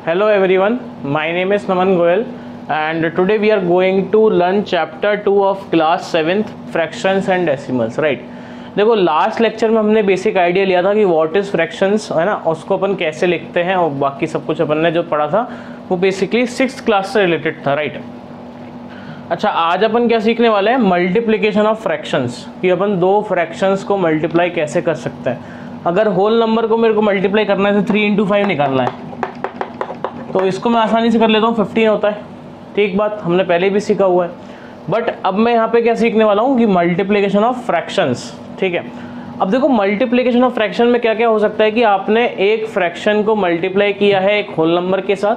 Hello everyone, my name is Naman Goyal and today we are going to learn chapter 2 of class 7th fractions and decimals, right? देखो last lecture में हमने basic idea लिया था कि what is fractions, है ना, उसको अपन कैसे लिखते हैं और बाकी सब कुछ अपन ने जो पढ़ा था वो बेसिकली 6th क्लास से रिलेटेड था, राइट? अच्छा, आज अपन क्या सीखने वाले हैं? मल्टीप्लिकेशन ऑफ फ्रैक्शंस, कि अपन दो फ्रैक्शंस को मल्टीप्लाई कैसे कर सकते हैं। अगर होल नंबर को मेरे को मल्टीप्लाई करना है तो 3 × 5 निकालना है, तो इसको मैं आसानी से कर लेता हूँ, 15 होता है। ठीक बात, हमने पहले भी सीखा हुआ है। बट अब मैं यहाँ पे क्या सीखने वाला हूँ कि मल्टीप्लिकेशन ऑफ फ्रैक्शंस, ठीक है। अब देखो मल्टीप्लिकेशन ऑफ फ्रैक्शन में क्या क्या हो सकता है कि आपने एक फ्रैक्शन को मल्टीप्लाई किया है एक होल नंबर के साथ,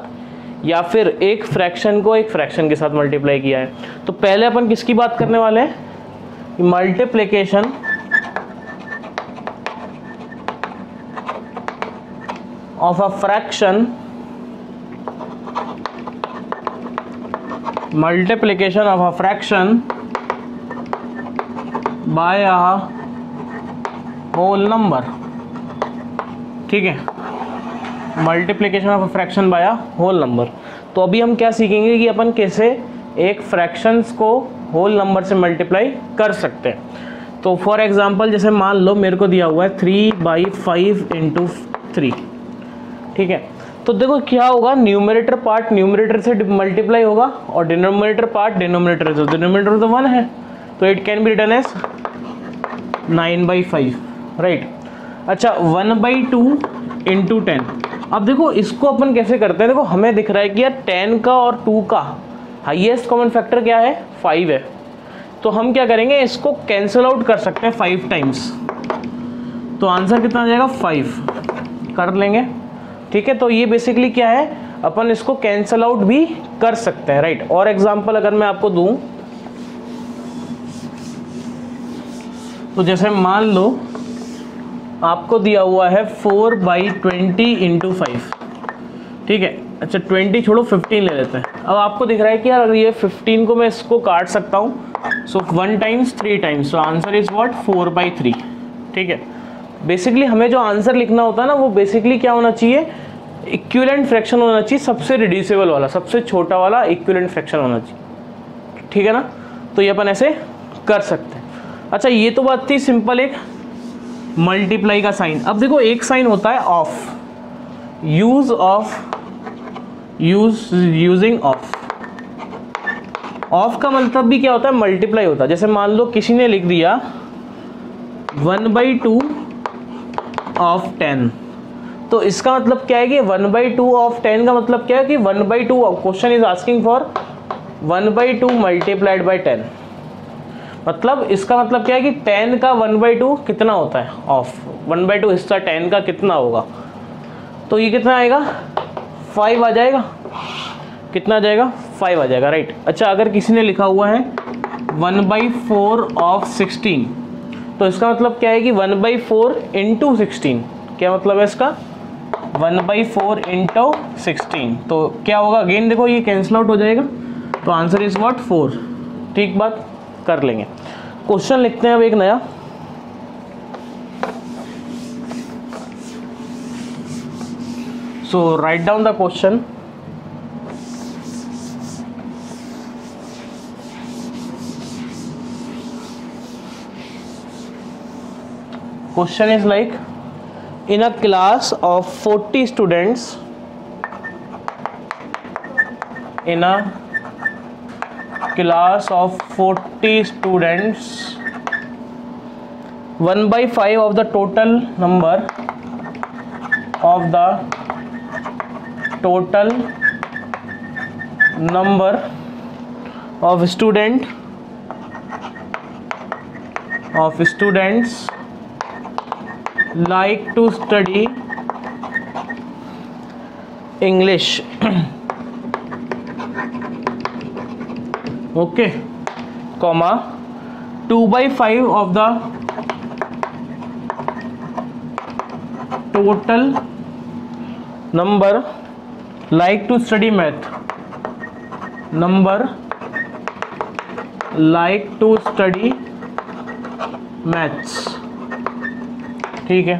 या फिर एक फ्रैक्शन को एक फ्रैक्शन के साथ मल्टीप्लाई किया है। तो पहले अपन किसकी बात करने वाले हैं? Multiplication of a fraction, multiplication of a fraction by a whole number, ठीक है। Multiplication of a fraction by a whole number. तो अभी हम क्या सीखेंगे कि अपन कैसे एक फ्रैक्शंस को होल नंबर से मल्टीप्लाई कर सकते हैं। तो फॉर एग्जांपल जैसे मान लो मेरे को दिया हुआ है 3/5 × 3, ठीक है। तो देखो क्या होगा, न्यूमरेटर पार्ट न्यूमरेटर से मल्टीप्लाई होगा और डिनोमिनेटर पार्ट डिनोमिनेटर से, डिनोमिनेटर तो 1 है, तो it can be written as 9/5, right. अच्छा, 1/2 × 10। अब देखो इसको अपन कैसे करते हैं। देखो हमें दिख रहा है कि यार 10 का और 2 का हाईएस्ट कॉमन फैक्टर क्या है? 5 है। तो हम क्या करेंगे, इसको कैंसिल आउट कर सकते हैं 5 टाइम्स। तो आंसर कितना आ जाएगा? 5 कर लेंगे, ठीक है। तो ये बेसिकली क्या है, अपन इसको कैंसल आउट भी कर सकते हैं, राइट। और एग्जांपल अगर मैं आपको दूं तो जैसे मान लो आपको दिया हुआ है 4/20 × 5, ठीक है। अच्छा 20 छोड़ो, 15 ले लेते हैं। अब आपको दिख रहा है कि यार ये 15 को मैं इसको काट सकता हूँ, सो 1 times 3 times, so answer is what? 4/3, ठीक है। बेसिकली हमें जो आंसर लिखना होता है ना, वो बेसिकली क्या होना चाहिए? इक्विवेलेंट फ्रैक्शन होना चाहिए, सबसे रिड्यूसिबल वाला, सबसे छोटा वाला इक्विवेलेंट फ्रैक्शन होना चाहिए, ठीक है ना। तो ये अपन ऐसे कर सकते हैं। अच्छा, ये तो बात थी सिंपल एक मल्टीप्लाई का साइन। अब देखो एक साइन होता है ऑफ, यूजिंग ऑफ का मतलब भी क्या होता है? मल्टीप्लाई होता है। जैसे मान लो किसी ने लिख दिया 1/2 of 10, तो इसका मतलब क्या है कि 1/2 of 10 का मतलब क्या है कि 1/2, question is asking for 1/2 multiplied by 10। मतलब इसका मतलब क्या है कि 10 का 1/2 कितना होता है? ऑफ 1/2 हिस्सा 10 का कितना होगा? तो ये कितना आएगा? 5 आ जाएगा। कितना आ जाएगा? 5 आ जाएगा, राइट। अच्छा, अगर किसी ने लिखा हुआ है 1/4 of 16, तो इसका मतलब क्या है कि 1/4 × 16। क्या मतलब है इसका? 1/4 × 16। तो क्या होगा? अगेन देखो ये कैंसिल आउट हो जाएगा, तो आंसर इज व्हाट? 4। ठीक बात, कर लेंगे। क्वेश्चन लिखते हैं अब एक नया। So write down the question. Question is like, in a class of 40 students, in a class of 40 students, 1/5 of the total number of students like to study English, okay, comma 2/5 of the total number like to study math, maths, ठीक है।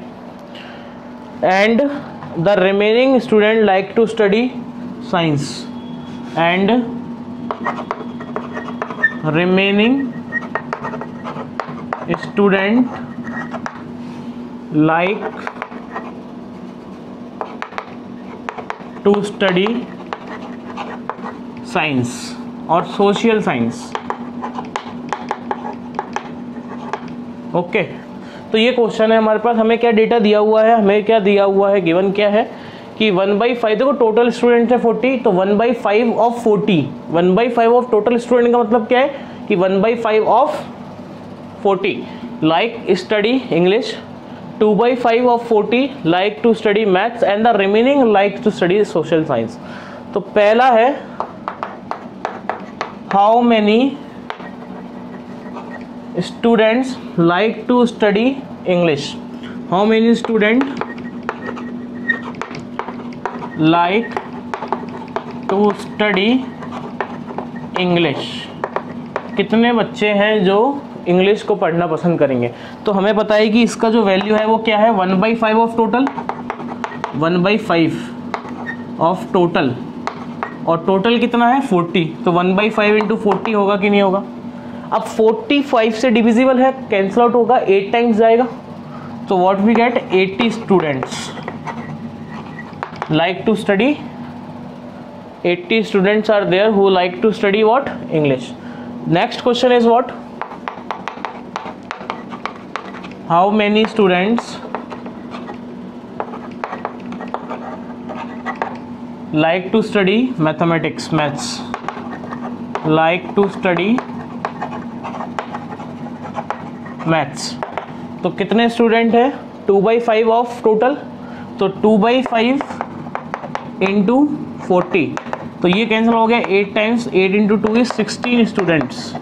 And the remaining student like to study science and remaining student like to study science और social science. Okay, तो ये question है हमारे पास। हमें क्या data दिया हुआ है, हमें क्या दिया हुआ है, गिवन क्या है कि 1/5, देखो टोटल स्टूडेंट है 40, तो 1/5 ऑफ 40, 1/5 ऑफ टोटल स्टूडेंट का मतलब क्या है कि 1/5 of 40 like study English, 2/5 of 40 like to study maths and the remaining like to study social science. तो पहला है how many students like to study English, how many student like to study English, कितने बच्चे हैं जो English को पढ़ना पसंद करेंगे। तो हमें पता है कि इसका जो वैल्यू है वो क्या है 1/5 ऑफ टोटल, 1/5 ऑफ टोटल, और टोटल कितना है 40, तो 1/5 इंटू 40 होगा कि नहीं होगा। अब 45 से डिविजिबल है, कैंसिल आउट होगा, 8 टाइम्स जाएगा, तो what we get 80 students like to study, 80 students are there who like to study what, English. Next question is what, how many students like to study mathematics, maths, like to study maths। तो कितने student है 2/5 of total, तो 2/5 into 40, तो ये cancel हो गया 8 times, 8 into 2 is 16 students.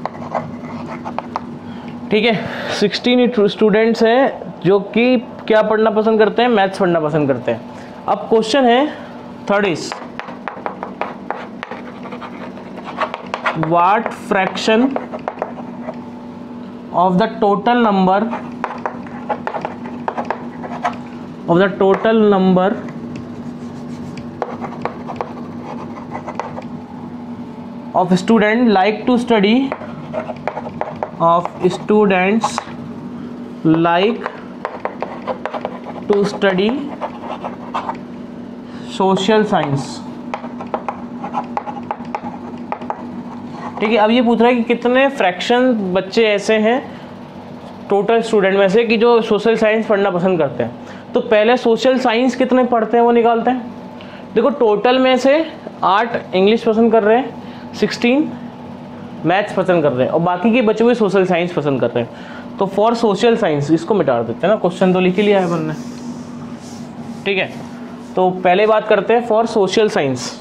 ठीक है, 16 स्टूडेंट्स हैं जो कि क्या पढ़ना पसंद करते हैं, मैथ्स पढ़ना पसंद करते हैं। अब क्वेश्चन है third is what fraction of the total number of student like to study, of students like to study social science। ठीक है, अब ये पूछ रहा है कि कितने फ्रैक्शन बच्चे ऐसे हैं टोटल स्टूडेंट में से कि जो सोशल साइंस पढ़ना पसंद करते हैं। तो पहले सोशल साइंस कितने पढ़ते हैं वो निकालते हैं। देखो टोटल में से 8 इंग्लिश पसंद कर रहे हैं, 16 मैथ्स पसंद कर रहे हैं और बाकी के बचे हुए सोशल साइंस पसंद कर रहे हैं। तो फॉर सोशल साइंस इसको मिटा देते हैं ना, क्वेश्चन तो लिख ही लिया है अपन ने। ठीक है, तो पहले बात करते हैं फॉर सोशल साइंस।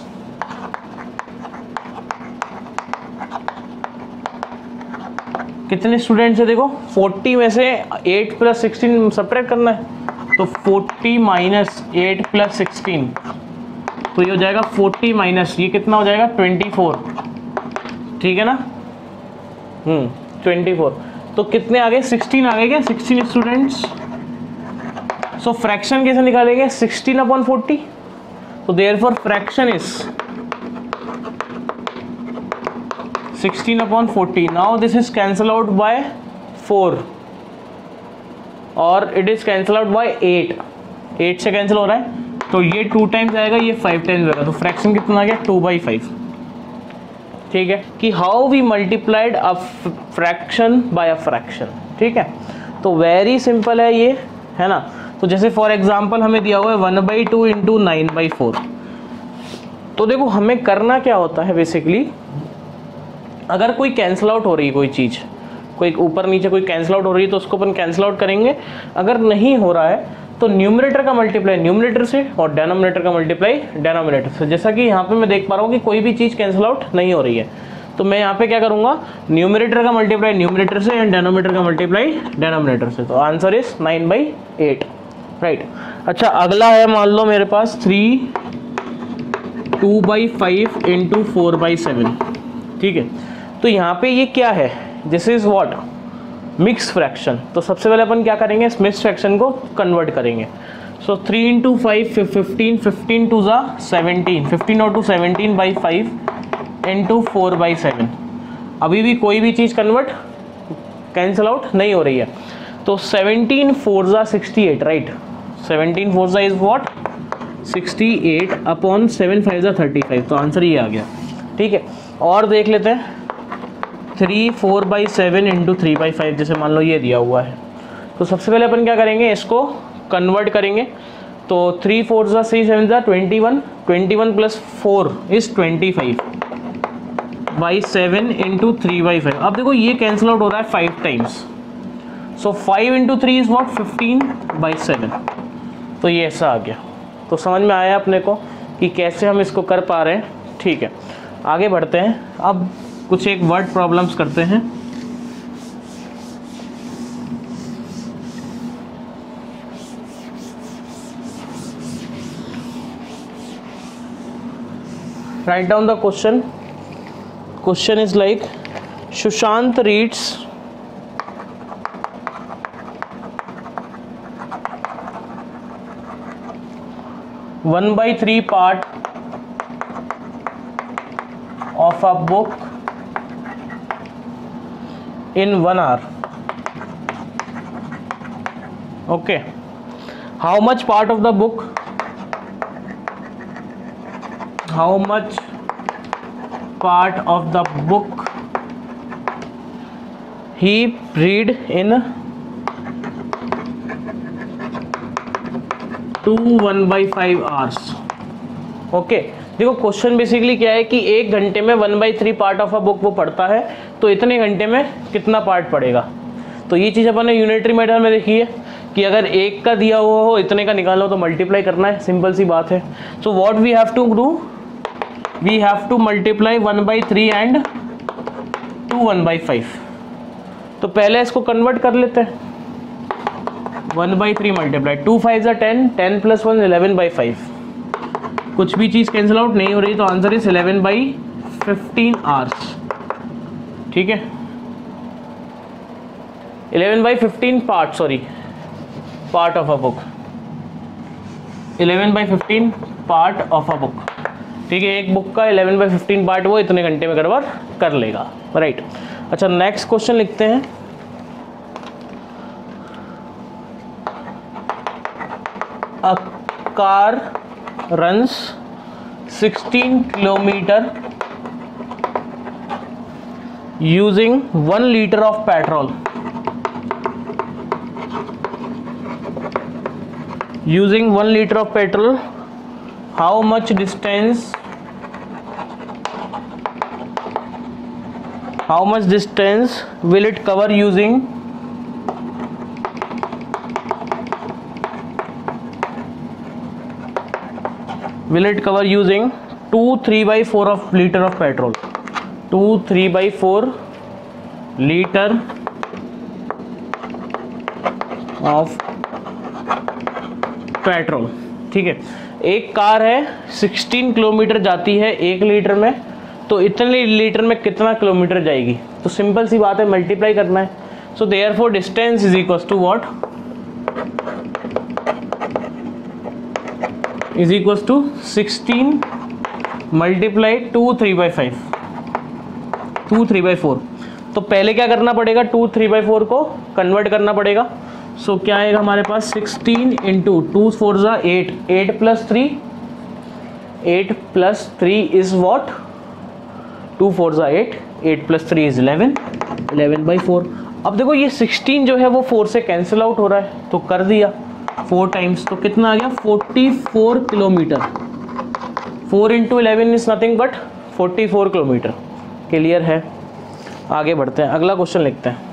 कितने स्टूडेंट्स है, देखो 40 में से 8 + 16 सब्ट्रैक्ट करना है, तो 40 - 8 + 16, तो ये हो जाएगा 40 माइनस ये कितना हो जाएगा 24। ठीक है ना, 24। तो कितने आ गए 16 आ गए क्या, 16 स्टूडेंट्स। सो फ्रैक्शन कैसे निकालेंगे 16/40, तो therefore fraction is 16/40। Now this is cancel out by 4 और it is cancel out by 8 से कैंसिल हो रहा है, तो ये 2 टाइम्स आएगा, ये 5 टाइम्स आएगा, तो फ्रैक्शन कितना आ गया 2/5। ठीक है, कि how we multiplied a fraction by a fraction. ठीक है, तो वेरी सिंपल है ये, है ना। तो जैसे फॉर एग्जांपल हमें दिया हुआ है 1/2 इंटू 9/4। तो देखो हमें करना क्या होता है बेसिकली, अगर कोई कैंसिल आउट हो रही है कोई चीज़, कोई ऊपर नीचे कोई कैंसिल आउट हो रही है तो उसको अपन कैंसिल आउट करेंगे। अगर नहीं हो रहा है तो न्यूमरेटर का मल्टीप्लाई न्यूमरेटर से और डेनोमिनेटर का मल्टीप्लाई डेनोमिनेटर से। जैसा कि यहाँ पे मैं देख पा रहा हूँ कि कोई भी चीज़ कैंसिल आउट नहीं हो रही है, तो मैं यहाँ पे क्या करूँगा, न्यूमरेटर का मल्टीप्लाई न्यूमरेटर से एंड डेनोमिनेटर का मल्टीप्लाई डेनोमिनेटर से। तो आंसर इज 9/8, राइट। अच्छा अगला है, मान लो मेरे पास 2/5 इंटू 4/7। ठीक है, तो यहाँ पे ये क्या है, this is what mix fraction. तो सबसे पहले अपन क्या करेंगे, इस मिक्स फ्रैक्शन को कन्वर्ट करेंगे। सो 3 इंटू 5 15, 15 टू ज़ा 17, 15 और 2 17 बाई 5 इंटू 4 बाई 7। अभी भी कोई भी चीज़ कन्वर्ट कैंसिल आउट नहीं हो रही है। तो 17 4 ज़ा 68, राइट। 17 4 ज़ा इज व्हाट 68 अपॉन 7 5 ज़ा 35। तो आंसर ये आ गया, ठीक है। और देख लेते हैं 3 4 बाई 7 इंटू 3 बाई 5, जैसे मान लो ये दिया हुआ है। तो सबसे पहले अपन क्या करेंगे, इसको कन्वर्ट करेंगे। तो 3 4 ज़ा 3 7 ज़ा 21, 21 plus 4 is 25 by 7 into 3 by 5। अब देखो ये कैंसिल आउट हो रहा है 5 times. So 5 into 3 is what 15 by 7। तो ये ऐसा आ गया। तो समझ में आया अपने को कि कैसे हम इसको कर पा रहे हैं, ठीक है। आगे बढ़ते हैं, अब कुछ एक वर्ड प्रॉब्लम्स करते हैं। Write down the question. Question is like Sushant reads one by 3 part of a book in 1 hour. Okay. How much part of the book? How much part of the book he read in 2 1/5 hours? Okay, देखो question basically क्या है कि 1 घंटे में 1/3 part of a book वो पढ़ता है, तो इतने घंटे में कितना पार्ट पढ़ेगा। तो ये चीज़ अपन ने यूनिटरी मेथड में देखी है कि अगर 1 का दिया हुआ हो इतने का निकालो तो मल्टीप्लाई करना है, सिंपल सी बात है। So what we have to do, we have to multiply 1/3 and 2 1/5। तो पहले इसको कन्वर्ट कर लेते हैं। 1/3 मल्टीप्लाई 2 5 ज़ा 10, 10 प्लस 1 11/5। कुछ भी चीज़ कैंसिल आउट नहीं हो रही, तो आंसर इज 11/15 आवर्स, ठीक है। 11/15 part, sorry part of a book, 11/15 part of a book, ठीक है। एक बुक का 11/15 पार्ट वो इतने घंटे में कवर कर लेगा, राइट। अच्छा, नेक्स्ट क्वेश्चन लिखते हैं। A car runs 16 kilometer using 1 liter of petrol. Using 1 liter of petrol, how much distance will it cover using will it cover using 2 3/4 of liter of petrol? 2 3/4 liter of petrol, ठीक है। एक car है 16 kilometre जाती है 1 litre में, तो इतने litre में कितना किलोमीटर जाएगी। तो सिंपल सी बात है, मल्टीप्लाई करना है। So therefore distance is equal to what, is equal to 16 multiply 2 3/5, 2 3/4। तो पहले क्या करना पड़ेगा, 2 3/4 को कन्वर्ट करना पड़ेगा। सो क्या आएगा हमारे पास 16 इंटू 2 4 ज़ा 8, 8 प्लस 3, 8 प्लस 3 इज वॉट 2 4 ज़ा 8, 8 प्लस 3 इज 11, 11/4। अब देखो ये 16 जो है वो 4 से कैंसिल आउट हो रहा है, तो कर दिया 4 टाइम्स, तो कितना आ गया 44 kilometre. 4 into 11 is nothing but 44 kilometre. Clear है। आगे बढ़ते हैं, अगला क्वेश्चन लिखते हैं।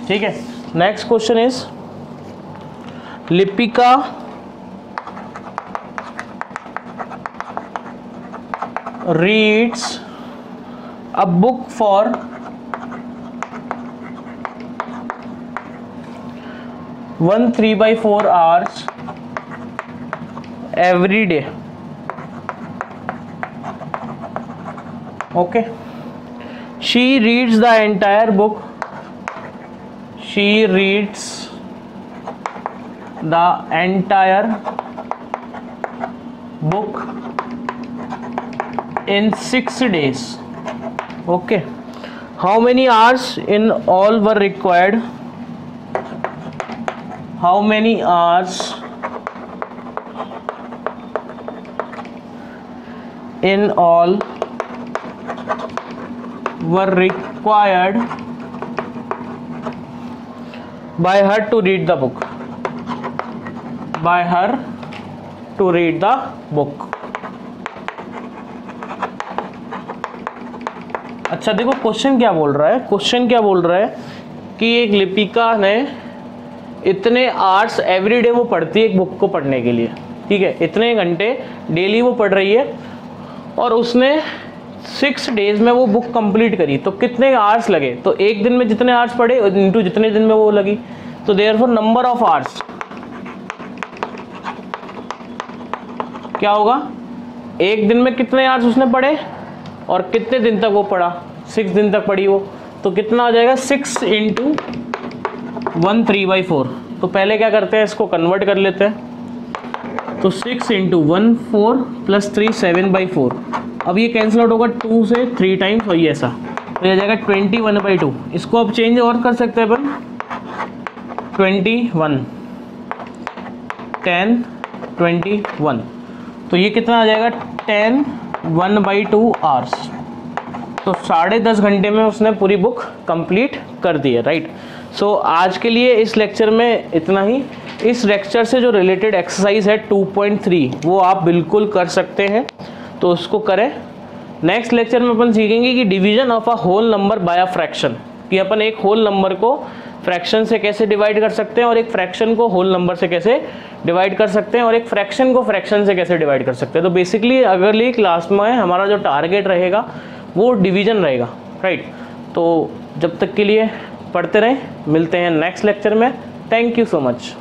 ठीक है, next question is Lipika reads a book for 1 3/4 hours every day. Okay, she reads the entire book. She reads the entire book in 6 days. Okay, how many hours in all were required? How many hours in all were required by her to read the book? By her to read the book. अच्छा देखो question क्या बोल रहा है, question क्या बोल रहा है कि एक लिपिका ने इतने आवर्स एवरी डे वो पढ़ती है एक बुक को पढ़ने के लिए, ठीक है, इतने घंटे डेली वो पढ़ रही है और उसने 6 डेज में वो बुक कंप्लीट करी, तो कितने आवर्स लगे? तो एक दिन में जितने आवर्स पढ़े इनटू जितने दिन में वो लगी, तो देयरफॉर नंबर ऑफ आवर्स क्या होगा? एक दिन में कितने आवर्स उसने पढ़े और कितने दिन तक वो पढ़ा? 6 दिन तक पढ़ी वो, तो कितना आ जाएगा? 6 × 1 3/4। तो पहले क्या करते हैं, इसको कन्वर्ट कर लेते हैं। तो 6 × 1 4 + 3 7/4। अब ये कैंसिल आउट होगा 2 से 3 टाइम्स, और ये ऐसा, तो ये जाएगा 21/2। इसको अब चेंज और कर सकते हैं अपन, 21 10 21, तो ये कितना आ जाएगा? 10 1/2 आवर्स। तो 10.5 घंटे में उसने पूरी बुक कंप्लीट कर दी है, राइट। सो आज के लिए इस लेक्चर में इतना ही। इस लेक्चर से जो रिलेटेड एक्सरसाइज है 2.3 वो आप बिल्कुल कर सकते हैं, तो उसको करें। नेक्स्ट लेक्चर में अपन सीखेंगे कि division of a whole number by a fraction, कि अपन एक होल नंबर को फ्रैक्शन से कैसे डिवाइड कर सकते हैं और एक फ्रैक्शन को होल नंबर से कैसे डिवाइड कर सकते हैं और एक फ्रैक्शन को फ्रैक्शन से कैसे डिवाइड कर सकते हैं। तो बेसिकली अगली क्लास में हमारा जो टारगेट रहेगा वो डिवीजन रहेगा, राइट। तो जब तक के लिए पढ़ते रहें, मिलते हैं नेक्स्ट लेक्चर में। Thank you so much.